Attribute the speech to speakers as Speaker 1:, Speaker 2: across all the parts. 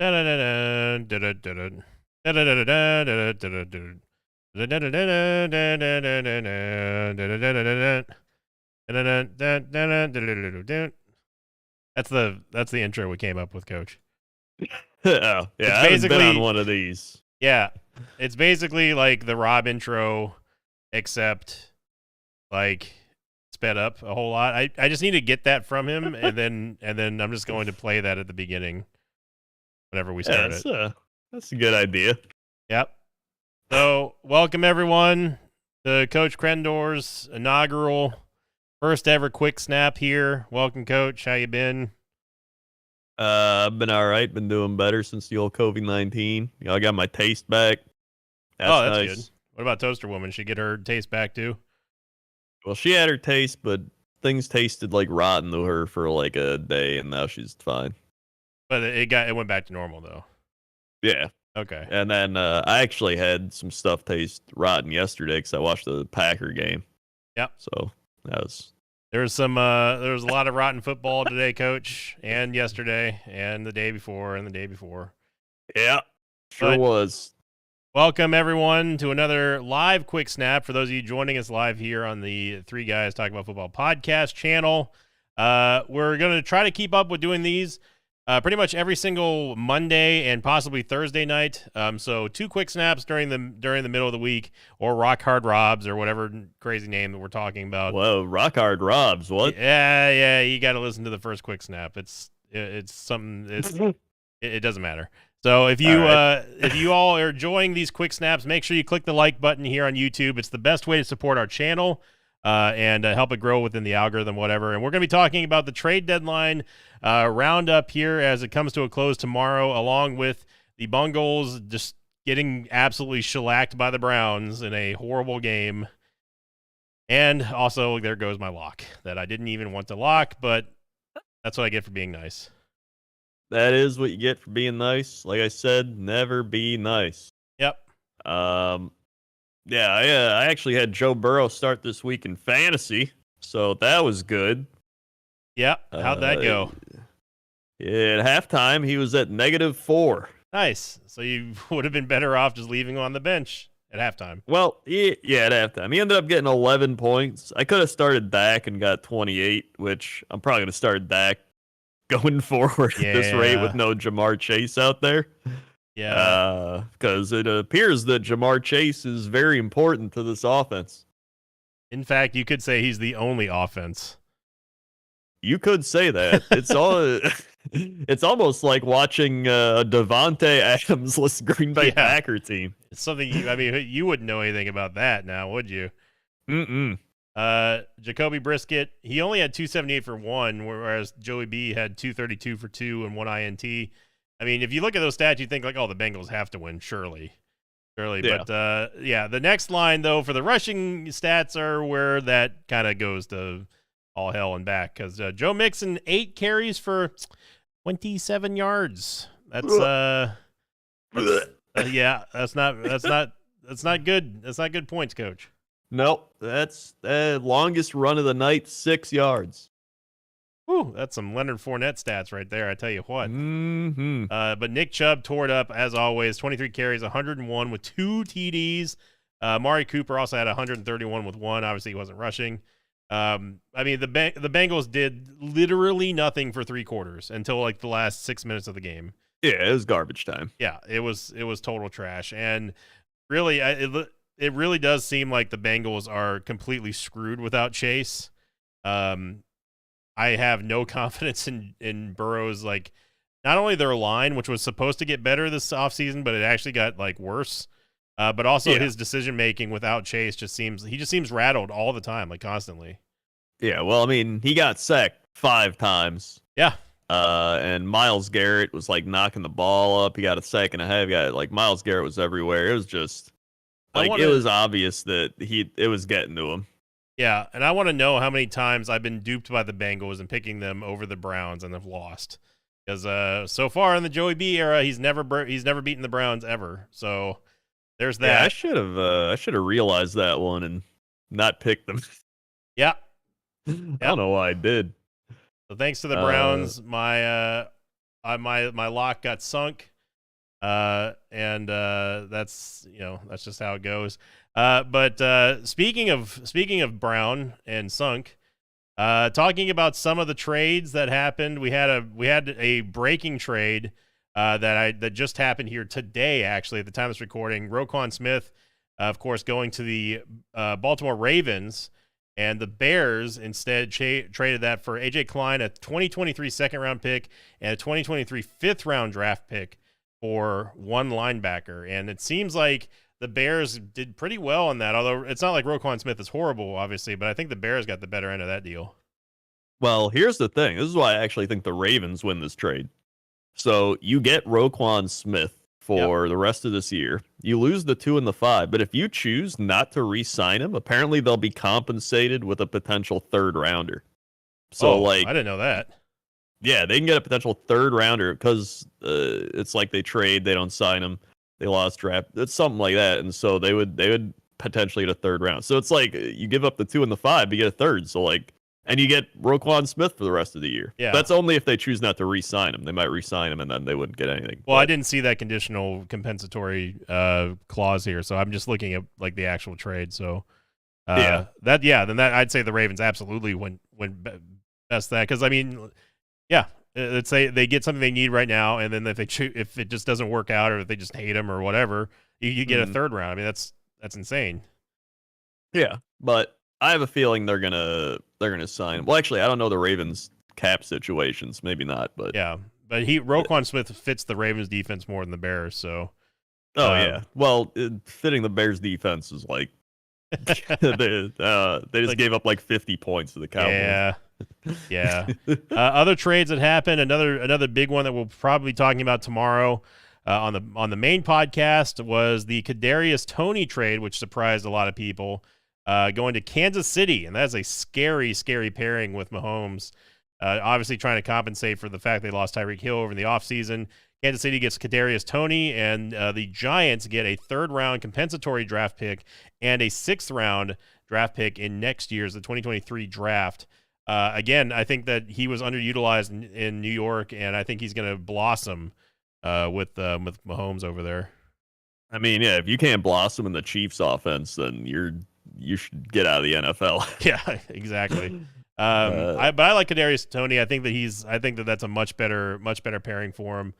Speaker 1: That's the intro we came up with, Coach.
Speaker 2: Oh, yeah, I haven't been on one of these.
Speaker 1: Yeah, it's basically like the Rob intro, except like sped up a whole lot. I just need to get that from him, and then I'm just going to play that at the beginning whenever we start it.
Speaker 2: That's a good idea.
Speaker 1: Yep. So welcome everyone to Coach Krendor's inaugural first ever quick snap here. Welcome, Coach. How you been?
Speaker 2: I've been all right. Been doing better since the old COVID-19. I got my taste back.
Speaker 1: That's nice. Good. What about Toaster Woman? She get her taste back too?
Speaker 2: Well, she had her taste, but things tasted like rotten to her for like a day, and now she's fine.
Speaker 1: But it went back to normal though.
Speaker 2: Yeah.
Speaker 1: Okay.
Speaker 2: And then I actually had some stuff taste rotten yesterday because I watched the Packer game.
Speaker 1: Yep.
Speaker 2: So that was.
Speaker 1: There was a lot of rotten football today, Coach, and yesterday, and the day before, and the day before.
Speaker 2: Yeah, sure was.
Speaker 1: Welcome, everyone, to another live quick snap. For those of you joining us live here on the Three Guys Talking About Football podcast channel, we're going to try to keep up with doing these pretty much every single Monday and possibly Thursday night. So 2 quick snaps during the middle of the week, or Rock Hard Robs, or whatever crazy name that we're talking about.
Speaker 2: Whoa, Rock Hard Robs, what?
Speaker 1: Yeah, you got to listen to the first quick snap. It's something. It doesn't matter. So if you if you all are enjoying these quick snaps, make sure you click the like button here on YouTube. It's the best way to support our channel and help it grow within the algorithm, whatever. And we're going to be talking about the trade deadline roundup here as it comes to a close tomorrow, along with the Bengals just getting absolutely shellacked by the Browns in a horrible game. And also, there goes my lock that I didn't even want to lock, but that's what I get for being nice.
Speaker 2: That is what you get for being nice. Like I said, never be nice.
Speaker 1: Yep.
Speaker 2: Yeah, I actually had Joe Burrow start this week in fantasy, so that was good.
Speaker 1: Yeah, how'd that go?
Speaker 2: Yeah, at halftime, he was at -4.
Speaker 1: Nice. So you would have been better off just leaving him on the bench at halftime.
Speaker 2: Well, yeah, at halftime. He ended up getting 11 points. I could have started Dak and got 28, which I'm probably going to start Dak going forward at this rate with no Jamar Chase out there.
Speaker 1: Yeah.
Speaker 2: Because it appears that Jamar Chase is very important to this offense.
Speaker 1: In fact, you could say he's the only offense.
Speaker 2: You could say that. It's almost like watching Devontae Adams' Green Bay Packer team.
Speaker 1: It's something you wouldn't know anything about that now, would you?
Speaker 2: Mm-mm.
Speaker 1: Jacoby Brisket, he only had 278 for 1, whereas Joey B had 232 for 2 and 1 INT. I mean, if you look at those stats, you think like, oh, the Bengals have to win, surely.
Speaker 2: Yeah.
Speaker 1: But the next line though for the rushing stats are where that kind of goes to all hell and back, because Joe Mixon 8 carries for 27 yards. That's that's not good. That's not good points, Coach.
Speaker 2: Nope, that's the longest run of the night, 6 yards.
Speaker 1: Whew, that's some Leonard Fournette stats right there, I tell you what.
Speaker 2: Mm-hmm.
Speaker 1: But Nick Chubb tore it up, as always, 23 carries, 101 with 2 TDs. Amari Cooper also had 131 with 1. Obviously, he wasn't rushing. I mean, the Bengals did literally nothing for 3 quarters until like the last 6 minutes of the game.
Speaker 2: Yeah, it was garbage time.
Speaker 1: Yeah, it was total trash. And really, it really does seem like the Bengals are completely screwed without Chase. I have no confidence in Burrow's, like, not only their line, which was supposed to get better this offseason, but it actually got like worse. But also his decision making without Chase just seems rattled all the time, like constantly.
Speaker 2: Yeah, well, I mean, he got sacked 5 times.
Speaker 1: Yeah.
Speaker 2: And Myles Garrett was like knocking the ball up. He got a sack and a half. Like Myles Garrett was everywhere. It was just like it was obvious that it was getting to him.
Speaker 1: Yeah, and I want to know how many times I've been duped by the Bengals and picking them over the Browns and have lost. Because so far in the Joey B era, he's never beaten the Browns ever. So there's that.
Speaker 2: Yeah, I should have realized that one and not picked them.
Speaker 1: Yeah.
Speaker 2: I don't know why I did.
Speaker 1: So thanks to the Browns, my lock got sunk. And that's that's just how it goes. But speaking of Brown and Sunk, talking about some of the trades that happened, we had a breaking trade that just happened here today. Actually, at the time of this recording, Roquan Smith, of course, going to the Baltimore Ravens, and the Bears instead traded that for AJ Klein, a 2023 second-round pick, and a 2023 fifth-round draft pick for one linebacker. And it seems like the Bears did pretty well on that, although it's not like Roquan Smith is horrible, obviously, but I think the Bears got the better end of that deal.
Speaker 2: Well, here's the thing. This is why I actually think the Ravens win this trade. So you get Roquan Smith for the rest of this year. You lose the 2 and the 5, but if you choose not to re-sign him, apparently they'll be compensated with a potential third rounder. So I
Speaker 1: didn't know that.
Speaker 2: Yeah, they can get a potential third rounder because it's like they trade, they don't sign him, they lost draft. It's something like that, and so they would potentially get a third round. So it's like you give up the 2 and the 5, but you get a third. So and you get Roquan Smith for the rest of the year.
Speaker 1: Yeah.
Speaker 2: That's only if they choose not to re-sign him. They might re-sign him, and then they wouldn't get anything.
Speaker 1: Well, I didn't see that conditional compensatory clause here, so I'm just looking at the actual trade. So then I'd say the Ravens absolutely went best that, because let's say they get something they need right now, and then if it just doesn't work out, or if they just hate him or whatever, you get a third round. I mean, that's insane.
Speaker 2: Yeah, but I have a feeling they're gonna sign. Well, actually, I don't know the Ravens cap situations. Maybe not, but
Speaker 1: but Roquan Smith fits the Ravens defense more than the Bears. So,
Speaker 2: yeah. Well, fitting the Bears defense is like they just gave up 50 points to the Cowboys.
Speaker 1: Yeah. Other trades that happened. Another big one that we'll probably be talking about tomorrow on the main podcast was the Kadarius Toney trade, which surprised a lot of people. Going to Kansas City, and that's a scary, scary pairing with Mahomes. Obviously trying to compensate for the fact they lost Tyreek Hill over in the offseason. Kansas City gets Kadarius Toney, and the Giants get a third-round compensatory draft pick and a sixth-round draft pick in next year's, the 2023 draft. Again, I think that he was underutilized in New York, and I think he's going to blossom with Mahomes over there.
Speaker 2: I mean, yeah, if you can't blossom in the Chiefs' offense, then you should get out of the NFL.
Speaker 1: Yeah, exactly. But I like Kadarius Toney. I think that that's a much better pairing for him,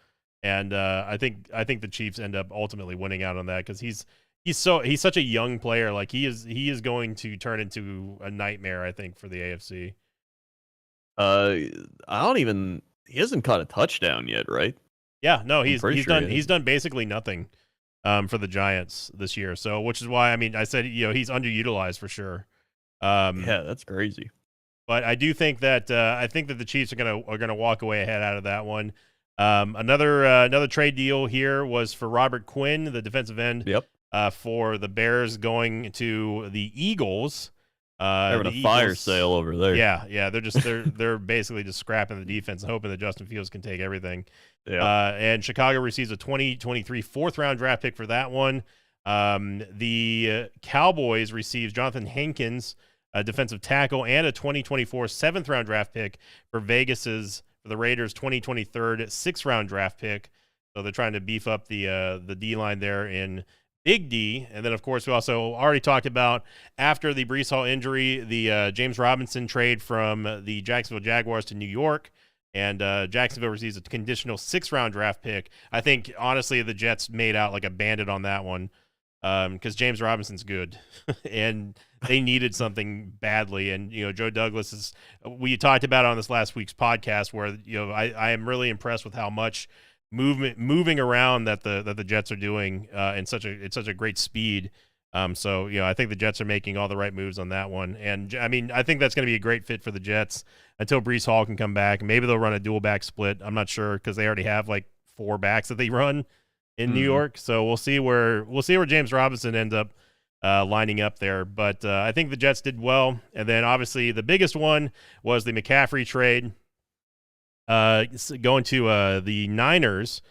Speaker 1: and I think the Chiefs end up ultimately winning out on that, because he's such a young player. Like he is going to turn into a nightmare, I think, for the AFC.
Speaker 2: He hasn't caught a touchdown yet, right?
Speaker 1: Yeah, no, he's done basically nothing for the Giants this year. So, which is why I said he's underutilized for sure.
Speaker 2: Yeah, that's crazy.
Speaker 1: But I do think that the Chiefs are gonna walk away ahead out of that one. Another trade deal here was for Robert Quinn, the defensive end.
Speaker 2: Yep.
Speaker 1: For the Bears going to the Eagles.
Speaker 2: They're having a fire sale over there.
Speaker 1: Yeah. They're basically just scrapping the defense and hoping that Justin Fields can take everything.
Speaker 2: Yeah.
Speaker 1: And Chicago receives a 2023 fourth-round draft pick for that one. The Cowboys receives Jonathan Hankins, a defensive tackle, and a 2024 seventh-round draft pick for the Raiders' 2023 sixth-round draft pick. So they're trying to beef up the D-line there in Big D. And then, of course, we also already talked about, after the Breece Hall injury, the James Robinson trade from the Jacksonville Jaguars to New York. And Jacksonville receives a conditional sixth-round draft pick. I think, honestly, the Jets made out like a bandit on that one, because James Robinson's good. And they needed something badly. And, Joe Douglas we talked about it on this last week's podcast, where, I am really impressed with how much moving around that the Jets are doing in such a great speed. So I think the Jets are making all the right moves on that one, and I think that's going to be a great fit for the Jets until Breece Hall can come back. Maybe they'll run a dual back split. I'm not sure, because they already have 4 backs that they run in New York. So we'll see where James Robinson ends up lining up there. But I think the Jets did well, and then obviously the biggest one was the McCaffrey trade. Going to the Niners,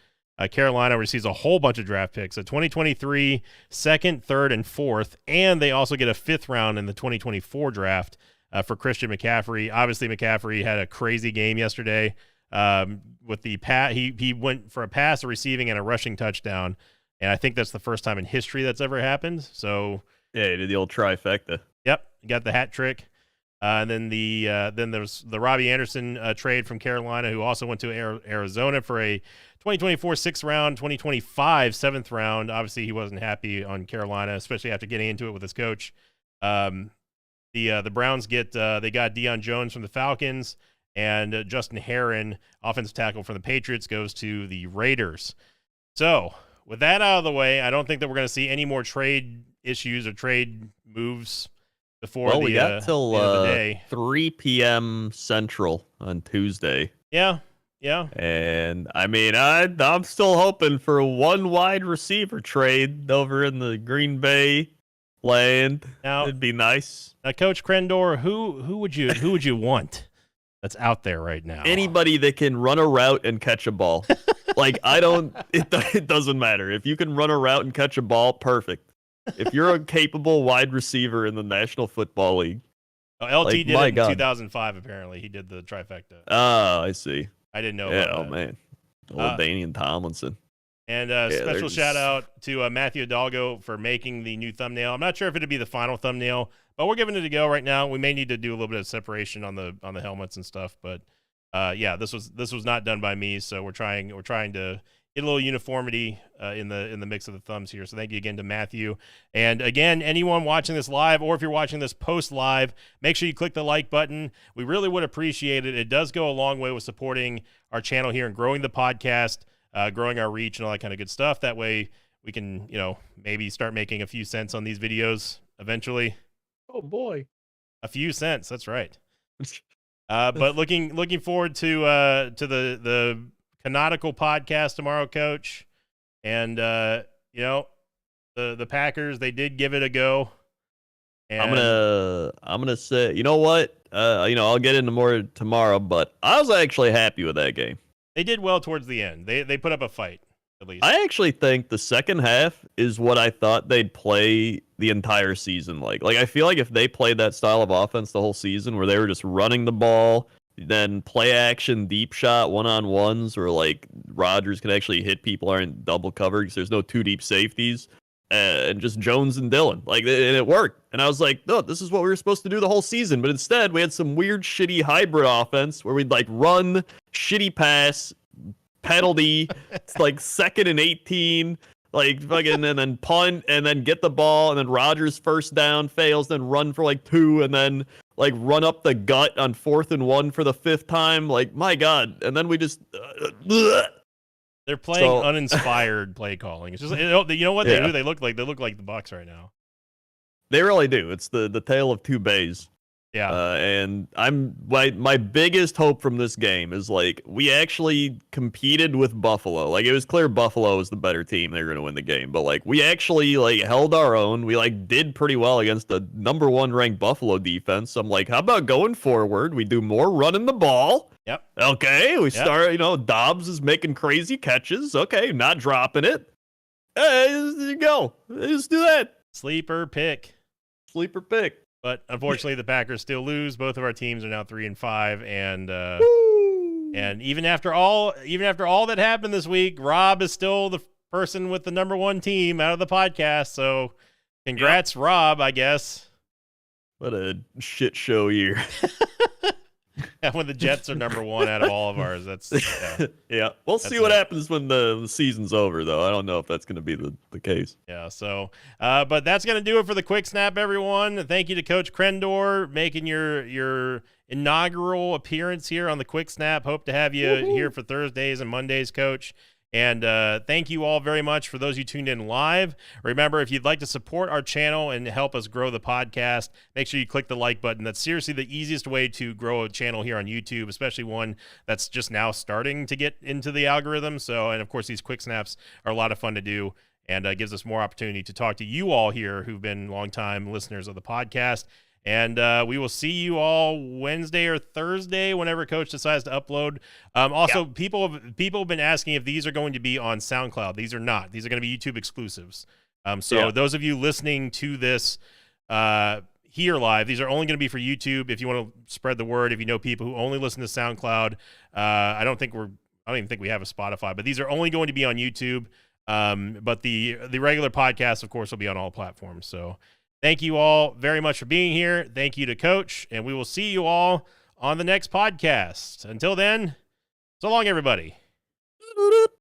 Speaker 1: Carolina receives a whole bunch of draft picks, a 2023 second, third, and fourth, and they also get a fifth round in the 2024 draft for Christian McCaffrey. Obviously, McCaffrey had a crazy game yesterday. with the he went for a pass, a receiving, and a rushing touchdown, and I think that's the first time in history that's ever happened. So
Speaker 2: yeah, he did the old trifecta.
Speaker 1: Yep, got the hat trick. And then then there's the Robbie Anderson trade from Carolina, who also went to Arizona for a 2024 6th round, 2025 7th round. Obviously, he wasn't happy on Carolina, especially after getting into it with his coach. The Browns they got Deion Jones from the Falcons, and Justin Herron, offensive tackle from the Patriots, goes to the Raiders. So with that out of the way, I don't think that we're going to see any more trade issues or trade moves before
Speaker 2: we got till
Speaker 1: the end of the day.
Speaker 2: 3 p.m. Central on Tuesday.
Speaker 1: Yeah.
Speaker 2: And I mean, I'm still hoping for one wide receiver trade over in the Green Bay land.
Speaker 1: Now,
Speaker 2: it'd be nice.
Speaker 1: Now, Coach Krendor, who would you want that's out there right now?
Speaker 2: Anybody that can run a route and catch a ball. It doesn't matter. If you can run a route and catch a ball, perfect. If you're a capable wide receiver in the National Football League.
Speaker 1: Oh, LT did it in 2005, apparently. He did the trifecta.
Speaker 2: Oh, I see.
Speaker 1: I didn't know
Speaker 2: about
Speaker 1: that.
Speaker 2: Oh, man. Old Danian Tomlinson.
Speaker 1: And special shout out to Matthew Hidalgo for making the new thumbnail. I'm not sure if it'll be the final thumbnail, but we're giving it a go right now. We may need to do a little bit of separation on the helmets and stuff, but yeah, this was not done by me, so we're trying to get a little uniformity in the mix of the thumbs here. So thank you again to Matthew. And again, anyone watching this live, or if you're watching this post live, make sure you click the like button. We really would appreciate it. It does go a long way with supporting our channel here and growing the podcast, growing our reach and all that kind of good stuff. That way we can, maybe start making a few cents on these videos eventually.
Speaker 3: Oh boy.
Speaker 1: A few cents. That's right. But looking forward to the canonical podcast tomorrow, Coach. And the Packers, they did give it a go. And
Speaker 2: I'm gonna say, you know what? I'll get into more tomorrow, but I was actually happy with that game.
Speaker 1: They did well towards the end. They put up a fight, at least.
Speaker 2: I actually think the second half is what I thought they'd play the entire season like. Like, I feel like if they played that style of offense the whole season, where they were just running the ball, then play action, deep shot, one-on-ones, where like Rodgers can actually hit people, aren't double covered because there's no two deep safeties, and just Jones and Dillon, and it worked. And I was like, no, this is what we were supposed to do the whole season. But instead, we had some weird, shitty hybrid offense where we'd like run, shitty pass, penalty, it's like 2nd and 18, like fucking, and then punt, and then get the ball, and then Rodgers first down fails, then run for like 2, and then like run up the gut on 4th and 1 for the 5th time. Like, my God. And then we just
Speaker 1: they're playing uninspired play calling. It's just, you know what they do? They look like the Bucs right now.
Speaker 2: They really do. It's the tale of two bays.
Speaker 1: Yeah.
Speaker 2: And my biggest hope from this game is like we actually competed with Buffalo. Like, it was clear Buffalo was the better team. They were going to win the game, but like we actually like held our own. We like did pretty well against the number 1 ranked Buffalo defense. So I'm like, how about going forward? We do more running the ball.
Speaker 1: Yep.
Speaker 2: Okay. We start. Dobbs is making crazy catches. Okay, not dropping it. There you go. Let's do that.
Speaker 1: Sleeper pick. But unfortunately, the Packers still lose. Both of our teams are now 3-5, and even after all that happened this week, Rob is still the person with the number 1 team out of the podcast. So, congrats, Rob, I guess.
Speaker 2: What a shit show year.
Speaker 1: Yeah, when the Jets are number 1 out of all of ours, that's
Speaker 2: yeah. We'll see what happens when the season's over, though. I don't know if that's going to be the case.
Speaker 1: Yeah. So, but that's going to do it for the quick snap, everyone. Thank you to Coach Krendor making your inaugural appearance here on the quick snap. Hope to have you here for Thursdays and Mondays, Coach. And thank you all very much for those who tuned in live. Remember, if you'd like to support our channel and help us grow the podcast, make sure you click the like button. That's seriously the easiest way to grow a channel here on YouTube, especially one that's just now starting to get into the algorithm. So, and of course, these quick snaps are a lot of fun to do, and gives us more opportunity to talk to you all here who've been longtime listeners of the podcast. And we will see you all Wednesday or Thursday, whenever Coach decides to upload. Also, people have been asking if these are going to be on SoundCloud. These are not. These are going to be YouTube exclusives. So those of you listening to this, here live. These are only going to be for YouTube. If you want to spread the word, if you know people who only listen to SoundCloud, I don't even think we have a Spotify, but these are only going to be on YouTube. But the regular podcast, of course, will be on all platforms. So thank you all very much for being here. Thank you to Coach, and we will see you all on the next podcast. Until then, so long, everybody.